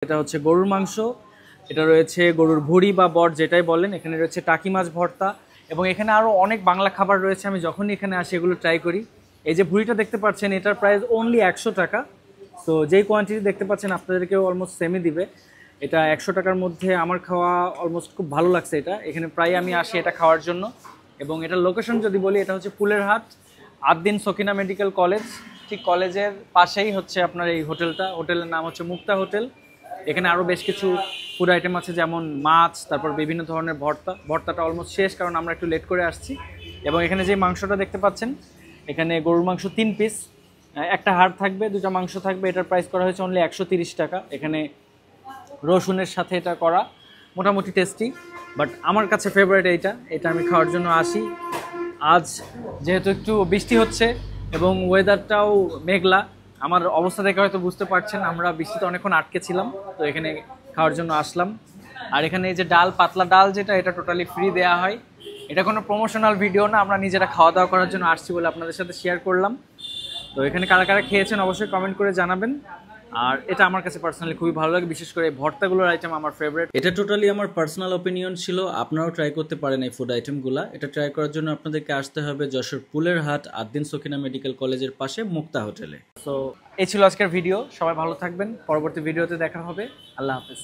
এটা হচ্ছে গরুর মাংস, এটা রয়েছে গরুর ভুঁড়ি বা বট যেটাই বলেন, এখানে রয়েছে টাকি মাছ ভর্তা এবং এখানে আরও অনেক বাংলা খাবার রয়েছে। আমি যখনই এখানে আসি এগুলো ট্রাই করি। এই যে ভুঁড়িটা দেখতে পাচ্ছেন এটার প্রাইস অনলি 100 টাকা। তো যেই কোয়ান্টিটি দেখতে পাচ্ছেন আপনাদেরকেও অলমোস্ট সেমই দিবে। এটা 100 টাকার মধ্যে আমার খাওয়া অলমোস্ট খুব ভালো লাগছে। এখানে প্রায় আমি আসি এটা খাওয়ার জন্য। এবং এটার লোকেশন যদি বলি, এটা হচ্ছে ফুলের হাট, আদ্দিন সকিনা মেডিকেল কলেজ, ঠিক কলেজের পাশেই হচ্ছে আপনার এই হোটেলটা। হোটেলের নাম হচ্ছে মুক্তা হোটেল। এখানে আরও বেশ কিছু ফুড আইটেম আছে, যেমন মাছ, তারপর বিভিন্ন ধরনের ভর্তাটা অলমোস্ট শেষ, কারণ আমরা একটু লেট করে আসছি। এবং এখানে যে মাংসটা দেখতে পাচ্ছেন, এখানে গরুর মাংস 3 পিস, একটা হাড় থাকবে, দুটা মাংস থাকবে। এটার প্রাইস করা হয়েছে অনলি 130 টাকা। এখানে রসুনের সাথে এটা করা, মোটামুটি টেস্টি। বাট আমার কাছে ফেভারিট এটা আমি খাওয়ার জন্য আসি। আজ যেহেতু একটু বৃষ্টি হচ্ছে এবং ওয়েদারটাও মেঘলা, আমার অবস্থা দেখে হয়তো বুঝতে পারছেন আমরা বৃষ্টিতে অনেকক্ষণ আটকে ছিলাম। তো এখানে খাওয়ার জন্য আসলাম। আর এখানে এই যে ডাল, পাতলা ডাল এটা টোটালি ফ্রি দেওয়া হয়। এটা কোনো প্রমোশনাল ভিডিও না, আমরা নিজেরা খাওয়া দাওয়া করার জন্য আসছি বলে আপনাদের সাথে শেয়ার করলাম। তো এখানে কারা কারা খেয়েছেন অবশ্যই কমেন্ট করে জানাবেন। আর এটা আমার কাছে পার্সোনালি খুবই ভালো লাগে, বিশেষ করে এই ভর্তাগুলোর আইটেম আমার ফেভারিট। এটা টোটালি আমার পার্সোনাল ওপিনিয়ন ছিল, আপনারাও ট্রাই করতে পারেন এই ফুড আইটেমগুলো। এটা ট্রাই করার জন্য আপনাদেরকে আসতে হবে যশোর ফুলের হাট, আদ্দিন সকিনা মেডিকেল কলেজের পাশে মুক্তা হোটেলে। সো এই ছিল আজকের ভিডিও। সবাই ভালো থাকবেন, পরবর্তী ভিডিওতে দেখা হবে। আল্লাহ হাফেজ।